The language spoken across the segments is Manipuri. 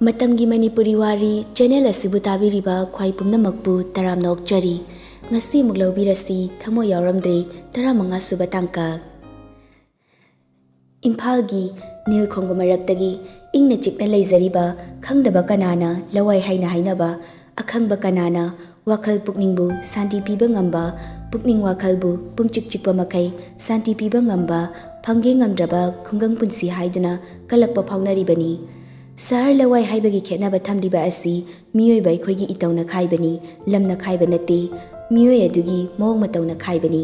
Matamgi Manipuri Wari channel asibu tabiriba khwai pumnamakpu taramna okchari ngasi muglawbirasi Thamoi Yaoramdre taramanga suba tangka Imphalgi Nilkhongba maraktagi ingna chikna leizariba khangdaba kanana lawai haina hainaba akhangba kanana wakhal pukningbu santi piba ngamba pukning wakhalbu pungchik chikpa makai santi piba ngamba phangge ngamdraba khungang punsi haiduna kalakpa phaunaribani Sahar lawai haibagi khetnaba thamdiba asi miyoi bai khoigi itawna khaibani lamna khaiba nate miyoi adugi mawng matawna khaibani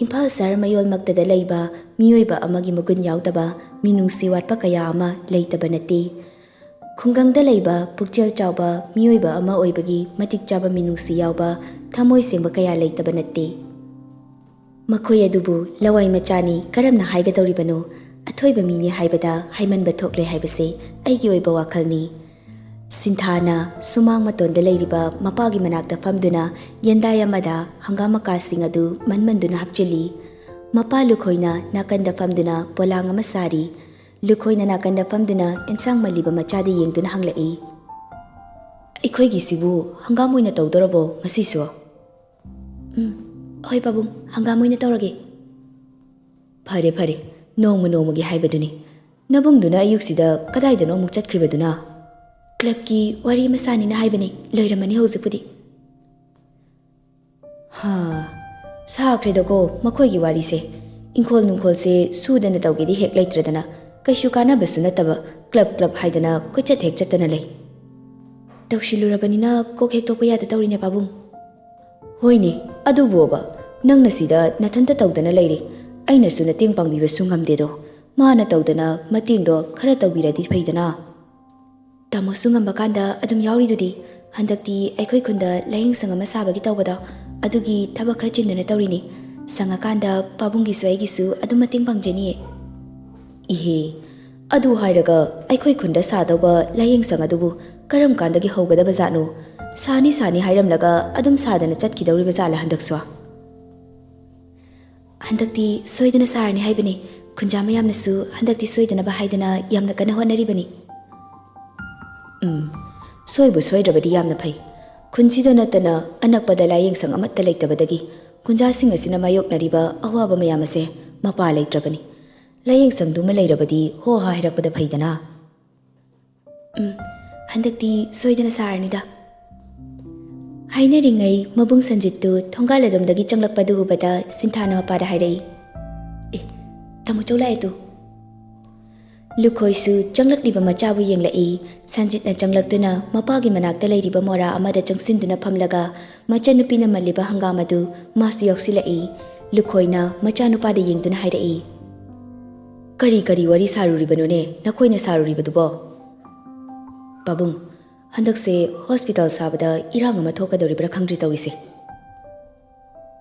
Imphal sahar mayol maktada leiba miyoi ba amagi mugun yautaba minungsi watpa kaya ama leitaba nate khungangda leiba pukchel chawba miyoi ba ama oibagi matik chaba minungsi yawba thamoi sengba kaya leitaba nate makhoi adubu lawai machani karamna haiga dawribano Athoiba mini haibada haimanba thokloi haibase aigi oiba wakhalni Sinthana sumang matonda leiriba mapagi manakta famduna yendaya mada hangama kasing adu manmanduna hapchili mapa lukhoina nakanda famduna polang ama sari lukhoina nakanda famduna ensang maliba machadi yengduna hanglai Ikhoigi sibu hangamoina tawdorabo ngasiso Hoi pabung hangamoina tawrage Phare phare Nongma-nongmagi haibaduni nabungduna ayuksida kadaidano amuk chatkribaduna clubki wari masanina haibani loiramani hojikpudi sakhredago makhoigi warise ingkhol nungkhol se sudana tawgedi hek leitradana kaishu kanabasu nataba club haidana kochat hek chatana lei tawshilurabanina kok hek tokpa yada tawrina babung hoine aduboba nangna sida nathanta tawdana leiri Aina su nating pangbibasu ngamdedo mana tawdana matingdo khara tawbiradi phaidana tamo su ngamba kanda adum yawridudi handakti aikhoi khunda laying sanga masabagi tawbada adugi thaba khara chindana tawrini sanga kanda pabungi su aigi su adum mating pangjani ihe adu hairaga aikhoi khunda sadawba laying sanga dubu karam kandagi hogada bazano sani hairamlaga adum sadana chatkidawri bazala handakswa Handakti soidana sarani haibani kunjama yamnasu handakti soidana bahaidana yamna kana honaribani soibu soidrabadi yamna phai kunsido natana anakpada layeng sang amatta leitabadagi kunjasing asina mayoknariba awaba mayamase mapa leitrabani layeng sang duma leirabadi ho ha hirakpada phaidana handakti soidana sarani da Hainaringai mabung sanjittu thonggaladumdagi changlakpadu ubada sinthana mapada hairai tamu chola etu lukhoisu changlakliba machabu yenglai sanjitna changlaktuna mapagi manakta leiriba mora amada changsinduna phamlaga machanupina maliba hangamadu masu yoksilai lukhoina machanupada yengduna hairai kari wari saruribanone nakhoina saruribadubo babung Handakse hospital sabada irang ama thokadoribra khangri tawise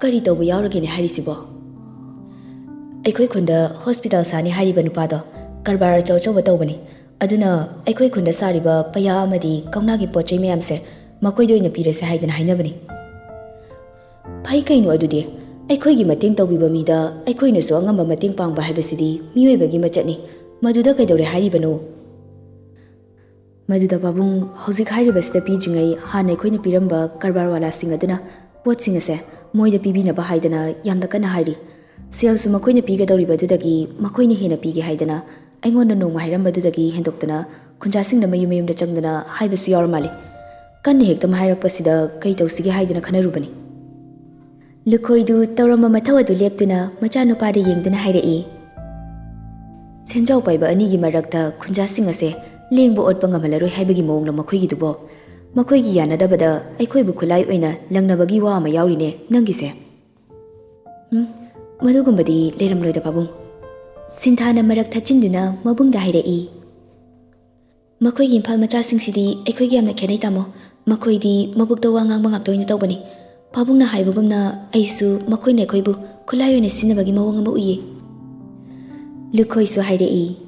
Kari tawbu yawragene harisibo Aikhoi khunda hospital sani hariba nupado karbara chawchawba tawbani aduna aikhoi khunda sariba paya amadi kaunagi pochai mayamse makoi doina pirase haidana hainabani Phai kainu adudi aikhoi gi mating tawbiba mida aikhoi nasu angamba mating pangba haibasidi miyoibagi machatni maduda kaidore haribano Maduda babung hojik hairibasida pijingai hana aikoina piramba karbar wala sing aduna pot sing ase moida pibinaba haidana yamda kana hairi sales makoina pigadawribadudagi makoina hena pige haidana aingona nongma hairambadudagi hendoktana khunjasing na mayumda changdana haibasu yawrmali kanne hektam hairapasida kai tawsige haidana khanarubani lukhoidu tawramba mathawadu leptuna machanupade yengduna hairai Senjam paiba anigi marakta khunjasing ase Lengbo otpa ngamalaroi haibagi mawngla makhoigi dubo makhoigi yanadabada aikhoibu khulai oina langnabagi wa ama yawrine nangise madugumbadi leramloida babung sinthana marak thachinduna mabungda hairai makhoigi imphal macha singsidi aikhoigi yamna khenai tamo makhoidi mabukta wa ngang mangak toina tawbani babungna haibugumna aisu makhoina khoibu khulai oina sinabagi mawng ama uyi lukhoisu hairai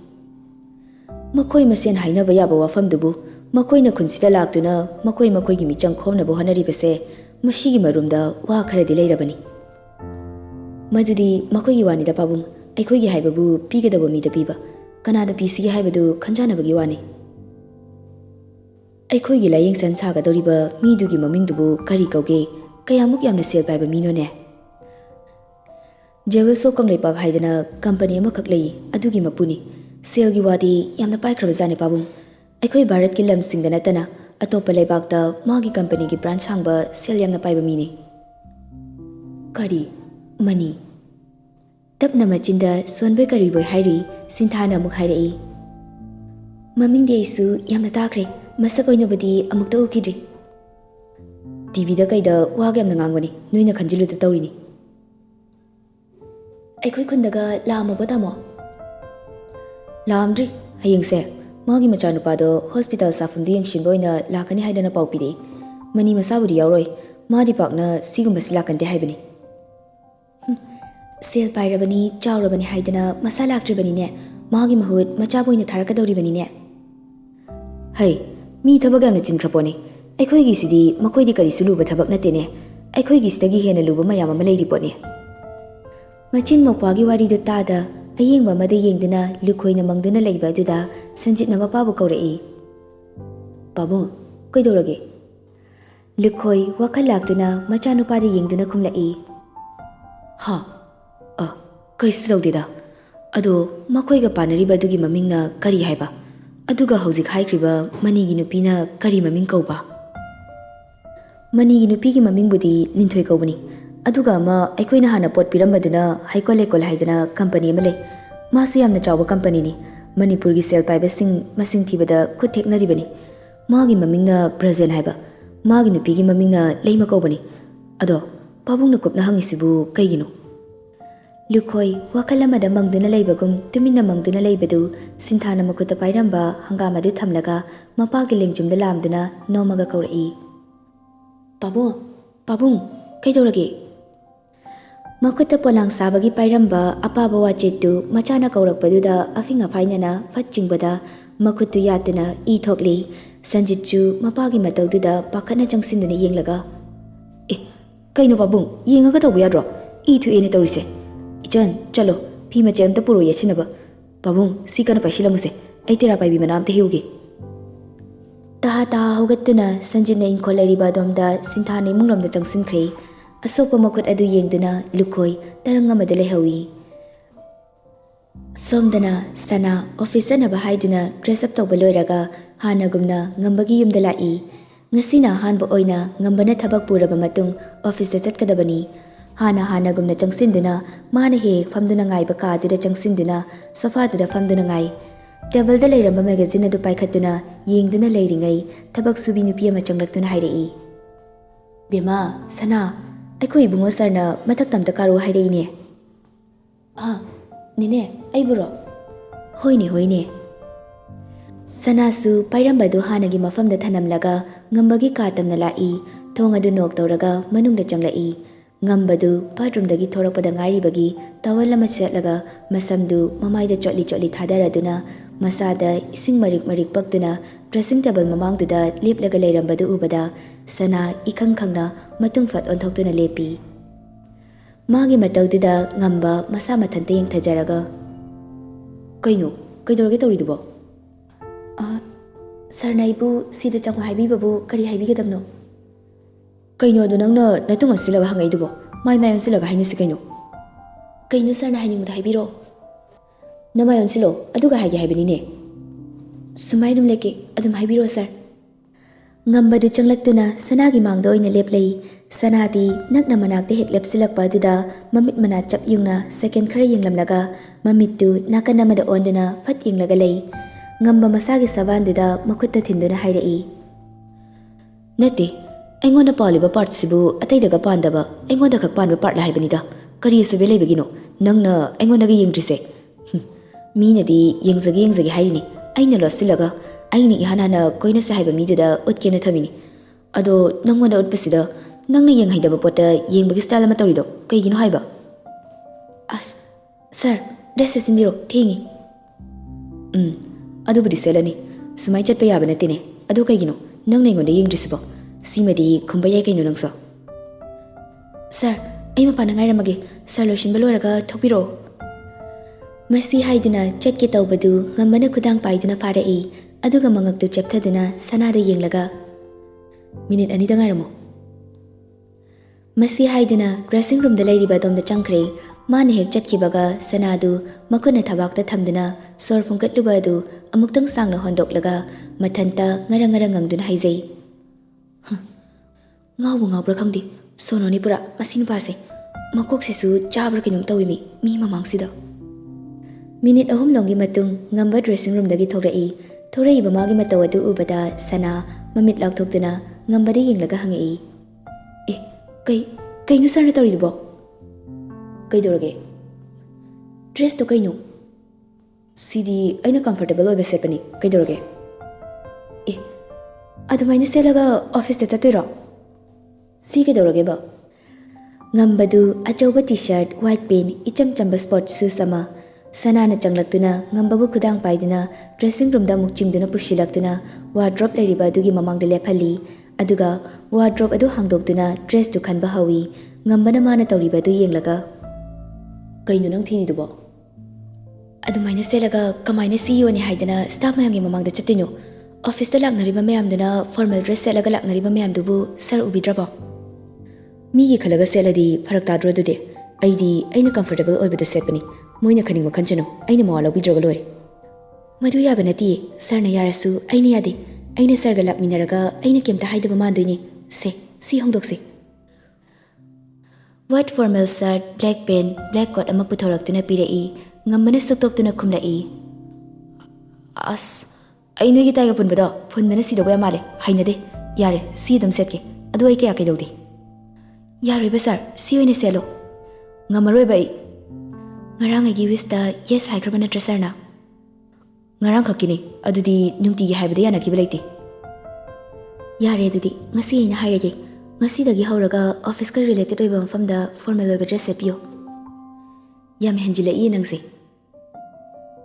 Makoi masen hainaba yaba wafamdubu makoina khunsida laktuna makoigi michang khomnabo hanaribase masigi marumda wa kharadi leirabani madudi makoigi wanida pabung aikhoigi haibabu pigadabo mida piba kanada pisigi haibadu khanjanabagi wani ꯑꯩꯈꯣꯏꯒꯤ ꯂꯥꯏꯌꯦꯡ ꯁꯪ ꯁꯥꯒꯗꯧꯔꯤꯕ ꯃꯤꯗꯨꯒꯤ ꯃꯃꯤꯡꯗꯨꯕꯨ ꯀꯔꯤ ꯀꯧꯒꯦ? ꯀꯌꯥꯃꯨꯛ ꯌꯥꯝꯅ ꯁꯦꯜ ꯄꯥꯏꯕ ꯃꯤꯅꯣꯅꯦ? ꯖꯦꯋꯦꯜ ꯀꯪꯂꯩꯄꯥꯛ ꯍꯥꯏꯗꯅ ꯀꯝꯄꯅꯤ ꯑꯃꯈꯛ ꯂꯩ, ꯑꯗꯨꯒꯤ ꯃꯄꯨꯅꯤ꯫ ꯁꯦꯜꯒꯤ ꯋꯥꯗꯤ ꯌꯥꯝꯅ ꯄꯥꯏꯈ꯭ꯔꯕꯖꯥꯠꯅꯤ ꯄꯥꯕꯨꯡ꯫ ꯑꯩꯈꯣꯏ ꯚꯥꯔꯠꯀꯤ ꯂꯝꯁꯤꯡꯗ ꯅꯠꯇꯅ ꯑꯇꯣꯞꯄ ꯂꯩꯕꯥꯛꯇ ꯃꯥꯒꯤ ꯀꯝꯄꯅꯤꯒꯤ ꯕ꯭ꯔꯥꯟꯆ ꯍꯥꯡꯕ ꯁꯦꯜ ꯌꯥꯝꯅ ꯄꯥꯏꯕ ꯃꯤꯅꯤ꯫ ꯀꯔꯤ? ꯃꯅꯤ? ꯇꯞꯅ ꯃꯆꯤꯟꯗ ꯁꯣꯟꯕꯣꯏ ꯀꯔꯤꯕꯣꯏ ꯍꯥꯏꯔꯤ ꯁꯤꯟꯊꯥꯅ ꯑꯃꯨꯛ ꯍꯥꯏꯔꯛꯏ꯫ ꯃꯃꯤꯡꯗꯤ ꯑꯩꯁꯨ ꯌꯥꯝꯅ ꯇꯥꯈ꯭ꯔꯦ, ꯃꯁꯛ ꯑꯣꯏꯅꯕꯨꯗꯤ ꯑꯃꯨꯛꯇ ꯎꯈꯤꯗ꯭ꯔꯤ꯫ ꯇꯤꯚꯤꯗ ꯀꯩꯗ ꯋꯥꯒ ꯌꯥꯝꯅ ꯉꯥꯡꯕꯅꯤ, ꯅꯣꯏꯅ ꯈꯟꯖꯤꯜꯂꯨꯗ ꯇꯧꯔꯤꯅꯤ꯫ ꯑꯩꯈꯣꯏ ꯈꯨꯟꯗꯒ ꯂꯥꯛꯑꯝꯃꯕꯣ ꯇꯥꯃꯣ? ꯂꯥꯛꯑꯝꯗ꯭ꯔꯤ, ꯍꯌꯦꯡꯁꯦ ꯃꯥꯒꯤ ꯃꯆꯥꯅꯨꯄꯥꯗꯣ ꯍꯣꯁꯄꯤꯇꯥꯜ ꯁꯥꯐꯝꯗꯨ ꯌꯦꯡꯁꯤꯟꯕ ꯑꯣꯏꯅ ꯂꯥꯛꯀꯅꯤ ꯍꯥꯏꯗꯅ ꯄꯥꯎ ꯄꯤꯔꯛꯏ꯫ ꯃꯅꯤ ꯃꯁꯥꯕꯨꯗꯤ ꯌꯥꯎꯔꯣꯏ, ꯃꯥꯗꯤ ꯄꯥꯛꯅ ꯁꯤꯒꯨꯝꯕꯁꯤ ꯂꯥꯛꯀꯟꯗꯦ ꯍꯥꯏꯕꯅꯤ꯫ ꯁꯦꯜ ꯄꯥꯏꯔꯕꯅꯤ ꯆꯥꯎꯔꯕꯅꯤ ꯍꯥꯏꯗꯅ ꯃꯁꯥ ꯂꯥꯛꯇ꯭ꯔꯤꯕꯅꯤꯅꯦ, ꯃꯥꯒꯤ ꯃꯍꯨꯠ ꯃꯆꯥꯕꯨ ꯑꯣꯏꯅ ꯊꯥꯔꯛꯀꯗꯧꯔꯤꯕꯅꯤꯅꯦ꯫ ꯍꯩ, ꯃꯤ ꯊꯕꯛ ꯌꯥꯝꯅ ꯆꯤꯟꯈ꯭ꯔꯄꯣꯠꯅꯤ꯫ ꯑꯩꯈꯣꯏꯒꯤꯁꯤꯗꯤ ꯃꯈꯣꯏꯗꯤ ꯀꯔꯤꯁꯨ ꯂꯨꯕ ꯊꯕꯛ ꯅꯠꯇꯦꯅꯦ, ꯑꯩꯈꯣꯏꯒꯤꯁꯤꯗꯒꯤ ꯍꯦꯟꯅ ꯂꯨꯕ ꯃꯌꯥꯝ ꯑꯃ ꯂꯩꯔꯤ ꯄꯣꯠꯅꯤ꯫ ꯃꯆꯤꯟ ꯃꯧꯄ꯭ꯋꯥꯒꯤ ꯋꯥꯔꯤꯗꯨ ꯇꯥꯗ ꯑꯌꯦꯡꯕ ꯑꯃꯗ ꯌꯦꯡꯗꯨꯅ ꯂꯨꯈꯣꯏꯅ ꯃꯪꯗꯨꯅ ꯂꯩꯕ ꯑꯗꯨꯗ ꯁꯟꯖꯤꯠꯅ ꯃꯄꯥꯕꯨ ꯀꯧꯔꯛꯏ꯫ ꯄꯥꯕꯨꯡ, ꯀꯩꯗꯧꯔꯒꯦ? ꯂꯨꯈꯣꯏ ꯋꯥꯈꯜ ꯂꯥꯛꯇꯨꯅ ꯃꯆꯥꯅꯨꯄꯥꯗ ꯌꯦꯡꯗꯨꯅ ꯈꯨꯝꯂꯛꯏ꯫ ꯍꯥ, ꯀꯔꯤꯁꯨ ꯇꯧꯗꯦꯗ꯫ ꯑꯗꯣ ꯃꯈꯣꯏꯒ ꯄꯥꯟꯅꯔꯤꯕ ꯑꯗꯨꯒꯤ ꯃꯃꯤꯡꯅ ꯀꯔꯤ ꯍꯥꯏꯕ? ꯑꯗꯨꯒ ꯍꯧꯖꯤꯛ ꯍꯥꯏꯈ꯭ꯔꯤꯕ ꯃꯅꯤꯒꯤ ꯅꯨꯄꯤꯅ ꯀꯔꯤ ꯃꯃꯤꯡ ꯀꯧꯕ? ꯃꯅꯤꯒꯤ ꯅꯨꯄꯤꯒꯤ ꯃꯃꯤꯡꯕꯨꯗꯤ ꯅꯤꯡꯊꯣꯏ ꯀꯧꯕꯅꯤ, ꯑꯗꯨꯒ ꯑꯃ ꯑꯩꯈꯣꯏꯅ ꯍꯥꯟꯅ ꯄꯣꯠ ꯄꯤꯔꯝꯕꯗꯨꯅ ꯍꯩꯀꯣꯜ ꯂꯩꯀꯣꯜ ꯍꯥꯏꯗꯅ ꯀꯝꯄꯅꯤ ꯑꯃ ꯂꯩ꯫ ꯃꯥꯁꯨ ꯌꯥꯝꯅ ꯆꯥꯎꯕ ꯀꯝꯄꯅꯤꯅꯤ, ꯃꯅꯤꯄꯨꯔꯒꯤ ꯁꯦꯜ ꯄꯥꯏꯕꯁꯤꯡ ꯃꯁꯤꯡ ꯊꯤꯕꯗ ꯈꯨꯠ ꯊꯦꯛꯅꯔꯤꯕꯅꯤ꯫ ꯃꯥꯒꯤ ꯃꯃꯤꯡꯅ ꯕ꯭ꯔꯖꯦꯟ ꯍꯥꯏꯕ, ꯃꯥꯒꯤ ꯅꯨꯄꯤꯒꯤ ꯃꯃꯤꯡꯅ ꯂꯩꯃ ꯀꯧꯕꯅꯤ꯫ ꯑꯗꯣ ꯄꯥꯕꯨꯡꯅ ꯀꯨꯞꯅ ꯍꯪꯉꯤꯁꯤꯕꯨ ꯀꯩꯒꯤꯅꯣ? ꯂꯨꯈꯣꯏ ꯋꯥꯈꯜ ꯑꯃꯗ ꯃꯪꯗꯨꯅ ꯂꯩꯕꯒꯨꯝ ꯇꯨꯃꯤꯟꯅ ꯃꯪꯗꯨꯅ ꯂꯩꯕꯗꯨ ꯁꯤꯟꯊꯥꯅ ꯃꯈꯨꯠꯇ ꯄꯥꯏꯔꯝꯕ ꯍꯪꯒꯥꯝ ꯑꯗꯨ ꯊꯝꯂꯒ ꯃꯄꯥꯒꯤ ꯂꯦꯡꯖꯨꯝꯗ ꯂꯥꯝꯗꯨꯅ ꯅꯣꯝꯃꯒ ꯀꯧꯔꯛꯏ꯫ ꯄꯥꯕꯨꯡ, ꯄꯥꯕꯨꯡ, ꯀꯩꯗꯧꯔꯒꯦ? ꯃꯈꯨꯠꯇ ꯄꯣꯂꯥꯡ ꯁꯥꯕꯒꯤ ꯄꯥꯏꯔꯝꯕ ꯑꯄꯥꯕ ꯋꯥꯆꯦꯠꯇꯨ ꯃꯆꯥꯅ ꯀꯧꯔꯛꯄꯗꯨꯗ ꯑꯐꯤꯡ ꯑꯐꯥꯏꯅꯅ ꯐꯠ ꯆꯤꯡꯕꯗ ꯃꯈꯨꯠꯇꯨ ꯌꯥꯠꯇꯨꯅ ꯏ ꯊꯣꯛꯂꯤ꯫ ꯁꯟꯖꯤꯠꯁꯨ ꯃꯄꯥꯒꯤ ꯃꯇꯧꯗꯨꯗ ꯄꯥꯈꯠꯅ ꯆꯪꯁꯤꯟꯗꯨꯅ ꯌꯦꯡꯂꯒ, ꯀꯩꯅꯣ ꯄꯥꯕꯨꯡ, ꯌꯦꯡꯉꯒ ꯇꯧꯕ ꯌꯥꯗ꯭ꯔꯣ? ꯏ ꯊꯣꯛꯑꯦꯅ ꯇꯧꯔꯤꯁꯦ꯫ ꯏꯆꯟ, ꯆꯠꯂꯣ, ꯐꯤ ꯃꯆꯦꯠ ꯑꯝꯇ ꯄꯨꯔꯣ ꯌꯦꯠꯁꯤꯟꯅꯕ꯫ ꯄꯥꯕꯨꯡ, ꯁꯤ ꯀꯟꯅ ꯄꯥꯏꯁꯤꯜꯂꯝꯃꯨꯁꯦ, ꯑꯩ ꯇꯦꯔꯥ ꯄꯥꯏꯕꯤ ꯃꯅꯥ ꯑꯝꯇ ꯍꯦꯛꯎꯒꯦ꯫ ꯇꯍꯥ ꯇꯍꯥ ꯍꯧꯒꯠꯇꯨꯅ ꯁꯟꯖꯤꯠꯅ ꯏꯪꯈꯣꯜ ꯂꯩꯔꯤꯕ ꯑꯗꯣꯝꯗ ꯁꯤꯟꯊꯥꯅ ꯏꯃꯨꯡꯂꯣꯝꯗ ꯆꯪꯁꯤꯟꯈ꯭ꯔꯦ꯫ ꯑꯁꯣꯛꯄ ꯃꯈꯨꯠ ꯑꯗꯨ ꯌꯦꯡꯗꯨꯅ ꯂꯨꯈꯣꯏ ꯇꯔꯪ ꯑꯃꯗ ꯂꯩꯍꯧꯏ꯫ ꯁꯣꯝꯗꯅ ꯁꯅꯥ ꯑꯣꯐꯤꯁ ꯆꯠꯅꯕ ꯍꯥꯏꯗꯨꯅ ꯗ꯭ꯔꯦꯁ ꯑꯞ ꯇꯧꯕ ꯂꯣꯏꯔꯒ ꯍꯥꯟꯅꯒꯨꯝꯅ ꯉꯝꯕꯒꯤ ꯌꯨꯝꯗ ꯂꯥꯛꯏ꯫ ꯉꯁꯤꯅ ꯑꯍꯥꯟꯕ ꯑꯣꯏꯅ ꯉꯝꯕꯅ ꯊꯕꯛ ꯄꯨꯔꯕ ꯃꯇꯨꯡ ꯑꯣꯐꯤꯁꯇ ꯆꯠꯀꯗꯕꯅꯤ꯫ ꯍꯥꯟꯅꯒꯨꯝꯅ ꯆꯪꯁꯤꯟꯗꯨꯅ ꯃꯥꯅ ꯍꯦꯛ ꯐꯝꯗꯨꯅ ꯉꯥꯏꯕ ꯀꯥꯗꯨꯗ ꯆꯪꯁꯤꯟꯗꯨꯅ ꯁꯣꯐꯥꯗꯨꯗ ꯐꯝꯗꯨꯅ ꯉꯥꯏ꯫ ꯇꯦꯕꯜꯗ ꯂꯩꯔꯝꯕ ꯃꯦꯒꯥꯖꯤꯟ ꯑꯗꯨ ꯄꯥꯏꯈꯠꯇꯨꯅ ꯌꯦꯡꯗꯨꯅ ꯂꯩꯔꯤꯉꯩ ꯊꯕꯛ ꯁꯨꯕꯤ ꯅꯨꯄꯤ ꯑꯃ ꯆꯪꯂꯛꯇꯨꯅ ꯍꯥꯏꯔꯛꯏ꯫ ꯕꯦꯃꯥ, ꯁꯅꯥ, ꯑꯩꯈꯣꯏ ꯏꯕꯨꯡꯉꯣ ꯁꯥꯔꯅ ꯃꯊꯛꯇ ꯑꯝꯇ ꯀꯥꯔꯨ ꯍꯥꯏꯔꯛꯏꯅꯦ꯫ ꯅꯦꯅꯦ, ꯑꯩꯕꯨꯔꯣ? ꯍꯣꯏꯅꯦ ꯍꯣꯏꯅꯦ꯫ ꯁꯅꯥꯁꯨ ꯄꯥꯏꯔꯝꯕꯗꯨ ꯍꯥꯟꯅꯒꯤ ꯃꯐꯝꯗ ꯊꯅꯝꯂꯒ ꯉꯝꯕꯒꯤ ꯀꯥ ꯇꯝꯅ ꯂꯥꯛꯏ꯫ ꯊꯣꯡ ꯑꯗꯨ ꯅꯣꯛ ꯇꯧꯔꯒ ꯃꯅꯨꯡꯗ ꯆꯪꯂꯛꯏ꯫ ꯉꯝꯕꯗꯨ ꯕꯥꯠꯔꯨꯝꯗꯒꯤ ꯊꯣꯔꯛꯄꯗ ꯉꯥꯏꯔꯤꯕꯒꯤ ꯇꯋꯜ ꯑꯃ ꯁꯦꯠꯂꯒ ꯃꯁꯝꯗꯨ ꯃꯃꯥꯏꯗ ꯆꯣꯠꯂꯤ ꯆꯣꯠꯂꯤ ꯊꯥꯗꯔꯗꯨꯅ ꯃꯁꯥꯗ ꯏꯁꯤꯡ ꯃꯔꯤꯛ ꯃꯔꯤꯛ ꯄꯛꯇꯨꯅ ꯗ꯭ꯔꯦꯁꯤꯡ ꯇꯦꯕꯜ ꯃꯃꯥꯡꯗꯨꯗ ꯂꯦꯞꯂꯒ ꯂꯩꯔꯝꯕꯗꯨ ꯎꯕꯗ ꯁꯅꯥ ꯏꯈꯪ ꯈꯪꯅ ꯃꯇꯨꯡ ꯐꯠ ꯑꯣꯟꯊꯣꯛꯇꯨꯅ ꯂꯦꯞꯄꯤ꯫ ꯃꯥꯒꯤ ꯃꯇꯧꯗꯨꯗ ꯉꯝꯕ ꯃꯁꯥ ꯃꯊꯟꯇ ꯌꯦꯡꯊꯖꯔꯒ, ꯀꯩꯅꯣ, ꯀꯩꯗꯧꯔꯒꯦ ꯇꯧꯔꯤꯗꯨꯕꯣ? ꯁꯥꯔꯅ ꯑꯩꯕꯨ ꯁꯤꯗ ꯆꯪꯉꯨ ꯍꯥꯏꯕꯤꯕꯕꯨ ꯀꯔꯤ ꯍꯥꯏꯕꯤꯒꯗꯕꯅꯣ? ꯀꯩꯅꯣ ꯑꯗꯣ ꯅꯪꯅ ꯅꯇꯨꯡ ꯑꯣꯟꯁꯤꯜꯂꯒ ꯍꯪꯉꯛꯏꯗꯨꯕꯣ? ꯃꯥꯏ ꯑꯣꯟꯁꯤꯜꯂꯒ ꯍꯥꯏꯅꯁꯤ ꯀꯩꯅꯣ? ꯀꯩꯅꯣ ꯁꯥꯔꯅ ꯍꯥꯏꯅꯤꯡꯕꯗꯣ ꯍꯥꯏꯕꯤꯔꯣ? ꯅꯃꯥꯏ ꯑꯣꯟꯁꯤꯜꯂꯣ, ꯑꯗꯨꯒ ꯍꯥꯏꯒꯦ ꯍꯥꯏꯕꯅꯤꯅꯦ꯫ ꯁꯨꯃꯥꯏ ꯑꯗꯨꯝ ꯂꯦꯞꯀꯦ, ꯑꯗꯨꯝ ꯍꯥꯏꯕꯤꯔꯣ ꯁꯥꯔ꯫ ꯉꯝꯕꯗꯨ ꯆꯪꯂꯛꯇꯨꯅ ꯁꯅꯥꯒꯤ ꯃꯥꯡꯗ ꯑꯣꯏꯅ ꯂꯦꯞꯂꯩ꯫ ꯁꯅꯥꯗꯤ ꯅꯛꯅ ꯃꯅꯥꯛꯇ ꯍꯦꯛ ꯂꯦꯞꯁꯤꯜꯂꯛꯄ ꯑꯗꯨꯗ ꯃꯃꯤꯠ ꯃꯅꯥ ꯆꯞ ꯌꯨꯡꯅ ꯁꯦꯀꯦꯟ ꯈꯔ ꯌꯦꯡꯂꯝꯂꯒ ꯃꯃꯤꯠꯇꯨ ꯅꯥꯀꯟ ꯑꯃꯗ ꯑꯣꯟꯗꯨꯅ ꯐꯠ ꯌꯦꯡꯂꯒ ꯂꯩ꯫ ꯉꯝꯕ ꯃꯁꯥꯒꯤ ꯁꯕꯥꯟꯗꯨꯗ ꯃꯈꯨꯠꯇ ꯊꯤꯟꯗꯨꯅ ꯍꯥꯏꯔꯛꯏ꯫ ꯅꯠꯇꯦ, ꯑꯩꯉꯣꯟꯗ ꯄꯥꯜꯂꯤꯕ ꯄꯥꯔꯠꯁꯤꯕꯨ ꯑꯇꯩꯗꯒ ꯄꯥꯟꯗꯕ ꯑꯩꯉꯣꯟꯗ ꯈꯛ ꯄꯥꯟꯕ ꯄꯥꯔꯠꯂ ꯍꯥꯏꯕꯅꯤꯗ꯫ ꯀꯔꯤ ꯑꯁꯣꯏꯕ ꯂꯩꯕꯒꯤꯅꯣ ꯅꯪꯅ ꯑꯩꯉꯣꯟꯗꯒ ꯌꯦꯡꯗ꯭ꯔꯤꯁꯦ? ꯃꯤꯅꯗꯤ ꯌꯦꯡꯖꯒꯦ ꯍꯥꯏꯔꯤꯅꯤ, ꯑꯩꯅ ꯂꯣꯠꯁꯤꯜꯂꯒ ꯑꯩꯅ ꯏꯍꯥꯟ ꯍꯥꯟꯅ ꯀꯣꯏꯅꯁꯦ ꯍꯥꯏꯕ ꯃꯤꯗꯨꯗ ꯎꯠꯀꯦꯅ ꯊꯝꯃꯤꯅꯤ꯫ ꯑꯗꯣ ꯅꯪꯉꯣꯟꯗ ꯎꯠꯄꯁꯤꯗ ꯅꯪꯅ ꯌꯦꯡꯍꯩꯗꯕ ꯄꯣꯠꯇ ꯌꯦꯡꯕꯒꯤ ꯁ꯭ꯇꯥꯏꯜ ꯑꯃ ꯇꯧꯔꯤꯗꯣ ꯀꯩꯒꯤꯅꯣ ꯍꯥꯏꯕ? ꯁꯥꯔ, ꯗ꯭ꯔꯦꯁ ꯁꯦꯠꯆꯤꯟꯕꯤꯔꯣ, ꯊꯦꯡꯉꯤ꯫ ꯑꯗꯨꯕꯨꯗꯤ ꯁꯦꯠꯂꯅꯤ, ꯁꯨꯃꯥꯏ ꯆꯠꯄ ꯌꯥꯕ ꯅꯠꯇꯦꯅꯦ꯫ ꯑꯗꯣ ꯀꯩꯒꯤꯅꯣ ꯅꯪꯅ ꯑꯩꯉꯣꯟꯗ ꯌꯦꯡꯗ꯭ꯔꯤꯁꯤꯕꯣ? ꯁꯤꯃꯗꯤ ꯈꯨꯝꯕ ꯌꯥꯏ ꯀꯩꯅꯣ ꯅꯪꯁꯨ꯫ ꯁꯥꯔ, ꯑꯩ ꯃꯄꯥꯟꯗ ꯉꯥꯏꯔꯝꯃꯒꯦ, ꯁꯥꯔ ꯂꯣꯏꯁꯤꯟꯕ ꯂꯣꯏꯔꯒ ꯊꯣꯛꯄꯤꯔꯛꯑꯣ꯫ ꯃꯁꯤ ꯍꯥꯏꯗꯨꯅ ꯆꯠꯀꯦ ꯇꯧꯕꯗꯨ ꯉꯝꯕꯅ ꯈꯨꯗꯥꯡ ꯄꯥꯏꯗꯨꯅ ꯐꯥꯔꯛꯏ꯫ aduga mangaktu chepthaduna sanada yenglaga minute ani da ngairamo masi haiduna dressing room da leiriba domda changkre mane hek chatkibaga sanadu makuna thabakta thamduna sor phungkatluba adu amuktang sangna hondoklaga mathanta ngarang ngangduna haijai ngawbra khangdi sononi pura masin pase makok sisu chabra kinum tawimi mi mamangsida minute ahum longi matung ngamba dressing room dagi thorai ba magi mataw adu ubada sana mamit lakthokduna ngambadi yenglaga hangi kay nusar na tawridubo kay dorage dress to kay no sidi aina comfortable oiba sepani kay dorage adumaina selaga office ta chatiro si kay dorage ba ngambadu achauba t-shirt white pant icham chamba sport shoes ama sanana changlaktuna ngambabu khudang paiduna dressing room da mukchingduna pushilaktuna wardrobe leiriba adugi mamangda lephalli aduga wardrobe adu hangdoktuna dress tu khanba hawi ngambana mana tawriba adu yenglaga kainu nang thini dubo adumaina selaga kamaina CEO ni haidana staff mayangi mamangda chatino office ta laknariba mayamduna formal dress selaga laknariba mayamdubu sir ubidrabo migi khalaga seladi pharak tadro dude aina comfortable oibada sepani moina khaning ma khanchano aina ma lawi droga lore madu yaba nati sir na yarasu aina yade aina sir ga lakminaraga aina kemta haidaba mandoini si hongdokse white formal shirt black pant black coat ama puthoraktuna pirai ngambana soktokuna khumlai as aina gi taiga punbado phundana sidoba male hainade yare si dum setke adu ai kya kaidodi yare ba sir si oine selo ngamaroi bai ngarang agi wista yes haikrabana tresarna ngarang khakini adudi nungti gi haibada yana ki belaiti yare adudi ngasi ina hairege ngasi dagi hauraga office ka related oiba mafamda formal oiba dress sepio yam henjila i nangse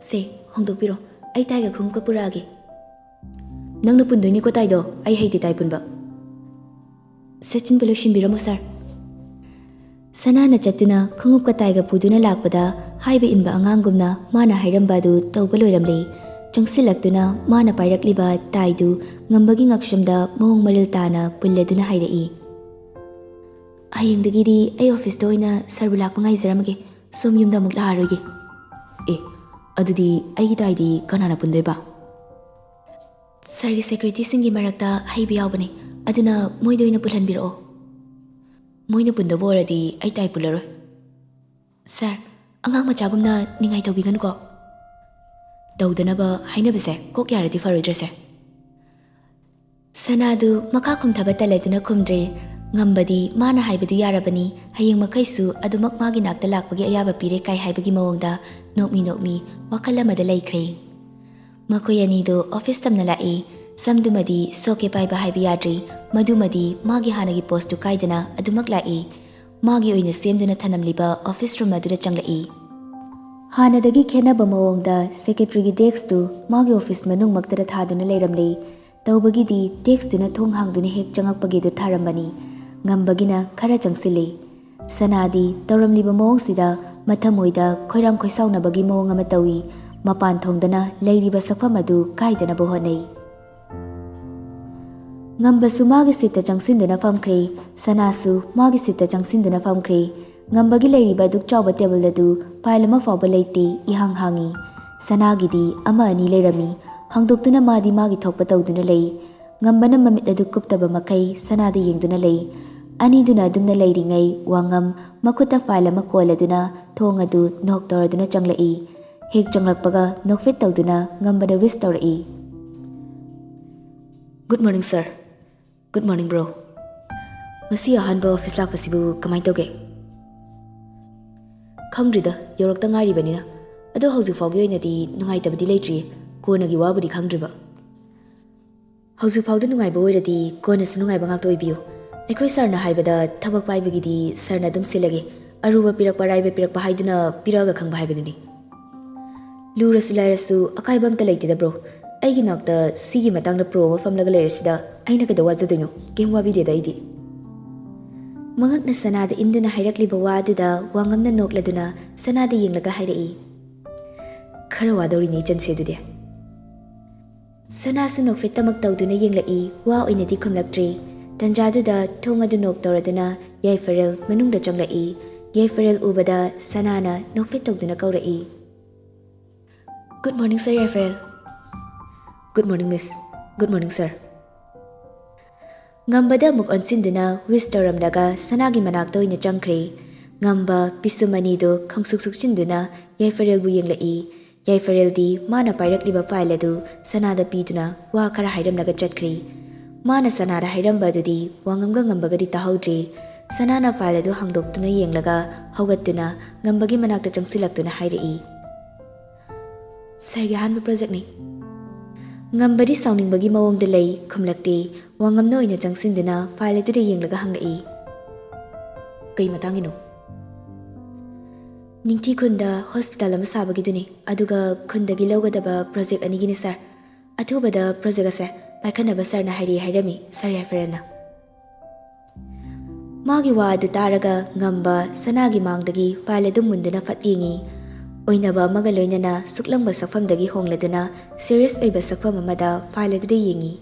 se hongdok piro ai taiga khum ka purage nangna pundoini ko taido ai heiti tai punba sechin pollution biramo sir sanana chatuna khungup ka taiga puduna lakpada haiba inba angangumna mana hairambadu tawba loiramle changsilaktuna mana pairakliba taidu ngambagi ngakshamda mawong maril tana pulladuna hairai ayengdagidi ai office do ina sarbulak mangai jaramage som yumda mukla haroge adudi ai gi taidi kanana pundoiba sargi security singi marakta haibi yawbane aduna moidoina pulhanbiro moina punda boradi ai tai pularo sir angang machagumna ningai tobigan ko daudana hainabase kok yaradi faroidrese sanadu makha khumthaba taleduna khumdre ngambadi mana haibadi yarabani hayeng makhaisu adumak magi nakta lakpagi ayaba pire kai haibagi mawongda nokmi wakalamada laikre makoyani do office tamna lai samdumadi soke paiba haibi yadri madumadi magi hanagi post tu kaidana adumak lai magi oina semduna thanamliba office room adura changlai hanadagi khenaba mawongda secretary gi desk tu magi office manung maktara thaduna leiramle tawbagi di desk tuna thong hangduna hek changakpagi du tharambani ngambagina khara changsile sanadi tawramliba mawong sida mathamoida khoiram khoisauna bagi mawong ama tawi mapan thongdana leiriba safam adu kaidana bohonei ngambsu magi sita changsinduna famkhre sanasu magi sita changsinduna famkhre ngambagi leiriba duk chawba table adu file ama fawba leite ihang hangi sanagidi ama ani leirami hangdoktuna madi magi thokpa tawduna lei ngambana mamit adu kuptaba makai sanada yengduna lei ani duna dumna leiringai wangam makuta file ama koladuna thong adu nok toraduna changlai hek changlakpaga nokfit tawduna ngambada wish tawrai good morning sir good morning bro ngasi ahanba office lakpasibu kamai tawge khangdrida yorokta ngari banina ado hauju fawgi oinadi nungai tabadi leitri konagi wabudi khangdriba hauju fawdu nungai ba oiradi kona su nungai ba ngak toibiu ekhoi sarna haibada thabak paibagidi sarna dum silage aruba pirak paraiba pirak pa haiduna piraga khangba haibaduni lurasu lairasu akaibam ta leitida bro aigi nakta sigi matangda pro ma famlaga leirasida aina kada wajadoino kem wabideda idi mangakna sanada induna hairakliba waduda wangamna nokladuna sanada yenglaga hairai khara wadori ni chanse dude Sanasu nokfettamak tawduna yenglaki wa oinadi khumlaktre. Tanjaduda thong adu nok tawraduna Yaifarel manungda changlaki. Yaifarel ubada Sanana nokfet tawduna kauraki. Good morning, sir Yaifarel. Good morning, miss. Good morning, sir. Ngambada muk onsinduna wish tawramdaga Sanagi manakta oina changkhre. Ngamba pisumanido khangsuk suksinduna Yaifarel bu yenglaki. Yaifarel di mana pairakliba file adu Sanada piduna wa khara hairamnaga chatkhre. Mana Sanada hairamba adudi wangamga ngambagadi tahaudre. Sanana file adu hangdoktuna yenglaga haugattuna ngambagi manakta changsilaktuna hairai. Sir yahanba project ni. Ngambadi sauningbagi mawongda lei khumlakte wangamna oina changsinduna file adu yenglaga hangai. Kai matangino. Ningthouja hospital ama sabagiduni aduga khundagi lawgadaba project anigini sir. Athubada project ase paikhanaba sir na hairi hairami sir Yaifarelna. Magi wa adu taraga ngamba Sanagi mangdagi file adu munduna fat yengi. Oinaba maga loinana suklangba sakfamdagi hongladuna serious oiba sakfam amada file adu yengi.